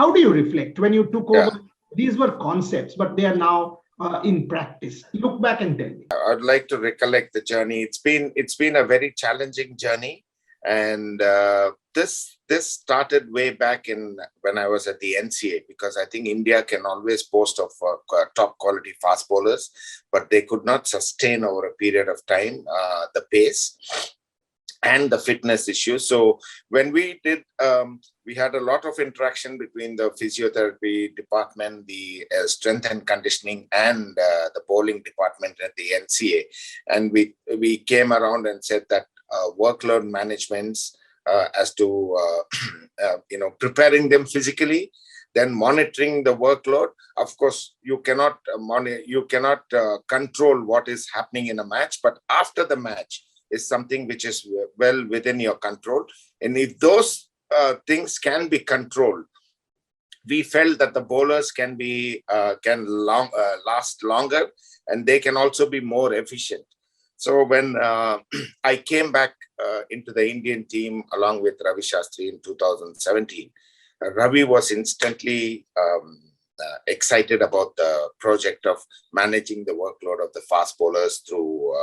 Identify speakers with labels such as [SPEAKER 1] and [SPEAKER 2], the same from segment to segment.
[SPEAKER 1] How do you reflect when you took
[SPEAKER 2] Yeah.
[SPEAKER 1] over? These were concepts, but they are now in practice. Look back and tell me.
[SPEAKER 2] I'd like to recollect the journey. It's been a very challenging journey, and this started way back when I was at the NCA, because I think India can always boast of top quality fast bowlers, but they could not sustain over a period of time the pace and the fitness issues. So when we did, we had a lot of interaction between the physiotherapy department, the strength and conditioning, and the bowling department at the NCA. And we came around and said that workload managements as to, preparing them physically, then monitoring the workload. Of course, you cannot control what is happening in a match, but after the match is something which is well within your control. And if those things can be controlled, we felt that the bowlers can last longer, and they can also be more efficient. So when I came back into the Indian team along with Ravi Shastri in 2017, Ravi was instantly excited about the project of managing the workload of the fast bowlers through,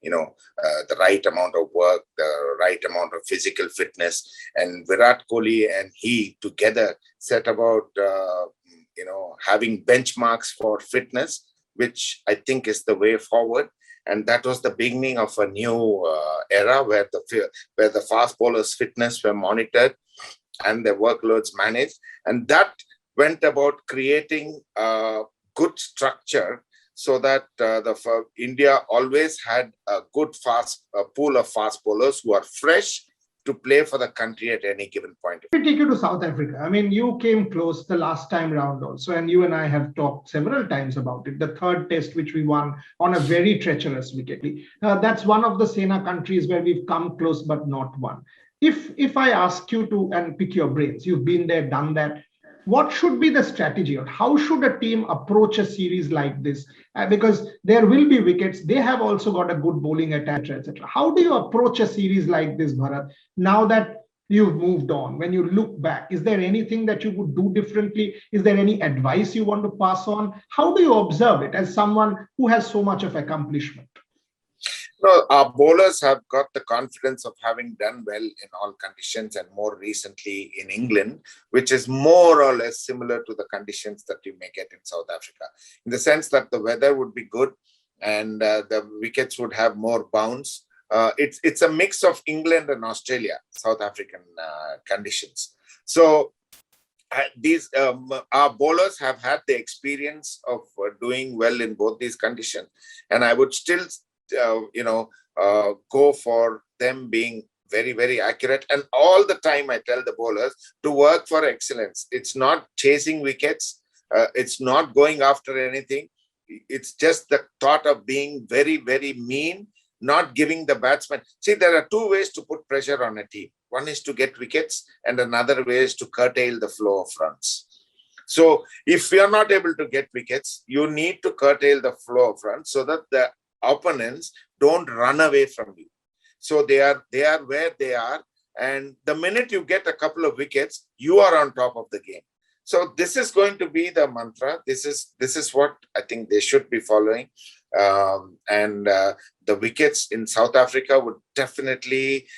[SPEAKER 2] the right amount of work, the right amount of physical fitness. And Virat Kohli and he together set about, having benchmarks for fitness, which I think is the way forward. And that was the beginning of a new era where the fast bowlers' fitness were monitored and their workloads managed. And that went about creating a good structure so that India always had a good pool of fast bowlers who are fresh to play for the country at any given point.
[SPEAKER 1] Let me take you to South Africa. I mean, you came close the last time round also, and you and I have talked several times about it. The third test, which we won on a very treacherous wicket. That's one of the Sena countries where we've come close but not won. If I ask you to and pick your brains, you've been there, done that. What should be the strategy, or how should a team approach a series like this? Because there will be wickets. They have also got a good bowling attack, etc. How do you approach a series like this, Bharat, now that you've moved on? When you look back, is there anything that you would do differently? Is there any advice you want to pass on? How do you observe it as someone who has so much of accomplishment?
[SPEAKER 2] No, our bowlers have got the confidence of having done well in all conditions, and more recently in England, which is more or less similar to the conditions that you may get in South Africa, in the sense that the weather would be good and the wickets would have more bounce. It's a mix of England and Australia, South African conditions. So these our bowlers have had the experience of doing well in both these conditions, and I would still go for them being very, very accurate. And all the time I tell the bowlers to work for excellence. It's not chasing wickets. It's not going after anything. It's just the thought of being very, very mean, not giving the batsman. See, there are two ways to put pressure on a team. One is to get wickets, and another way is to curtail the flow of runs. So if you are not able to get wickets, you need to curtail the flow of runs so that the opponents don't run away from you. So they are where they are, and the minute you get a couple of wickets, you are on top of the game. So this is going to be the mantra. This is what I think they should be following. The wickets in South Africa would definitely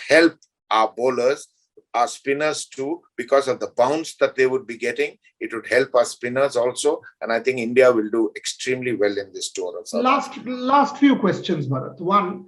[SPEAKER 2] help our bowlers, our spinners too, because of the bounce that they would be getting. It would help our spinners also, and I think India will do extremely well in this tour of South Africa.
[SPEAKER 1] Last few questions, Bharat. One,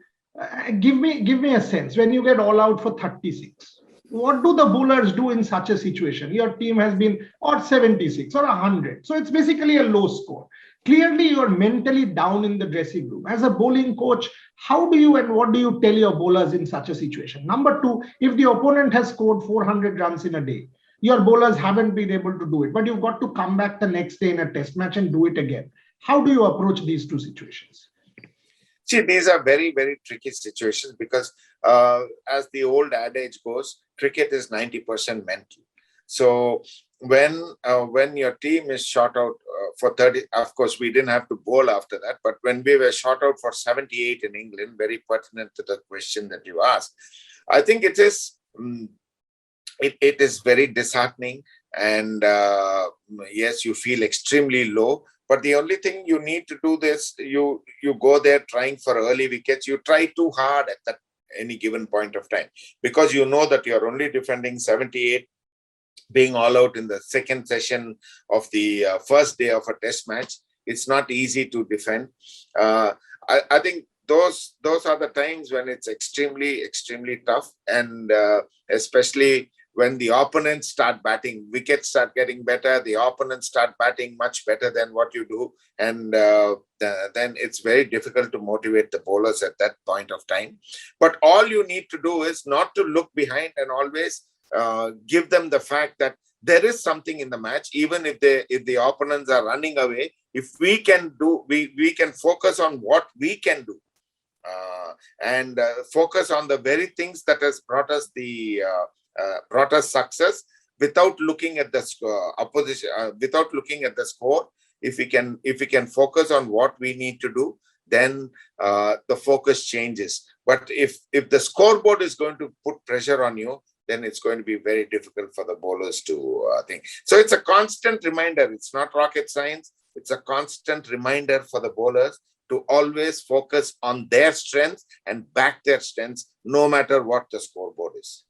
[SPEAKER 1] give me a sense, when you get all out for 36, what do the bowlers do in such a situation? Your team has been or 76 or 100, so it's basically a low score. Clearly, you're mentally down in the dressing room. As a bowling coach, how do you and what do you tell your bowlers in such a situation? Number two, if the opponent has scored 400 runs in a day, your bowlers haven't been able to do it, but you've got to come back the next day in a test match and do it again. How do you approach these two situations?
[SPEAKER 2] See, these are very, very tricky situations because as the old adage goes, cricket is 90% mental. So when your team is shot out for 30, of course, we didn't have to bowl after that, but when we were shot out for 78 in England, very pertinent to the question that you asked, I think it is very disheartening and yes, you feel extremely low. But the only thing you need to do this, you go there trying for early wickets. You try too hard at that any given point of time, because you know that you're only defending 78, being all out in the second session of the first day of a test match. It's not easy to defend. I think those are the times when it's extremely tough, and especially when the opponents start batting, wickets start getting better, the opponents start batting much better than what you do, and then it's very difficult to motivate the bowlers at that point of time. But all you need to do is not to look behind, and always give them the fact that there is something in the match. Even if the opponents are running away, if we can do, we can focus on what we can do, and focus on the very things that has brought us success, without looking at the opposition, without looking at the score. If we can focus on what we need to do, then the focus changes. But if the scoreboard is going to put pressure on you, then it's going to be very difficult for the bowlers to think. So it's a constant reminder. It's not rocket science. It's a constant reminder for the bowlers to always focus on their strengths and back their strengths, no matter what the scoreboard is.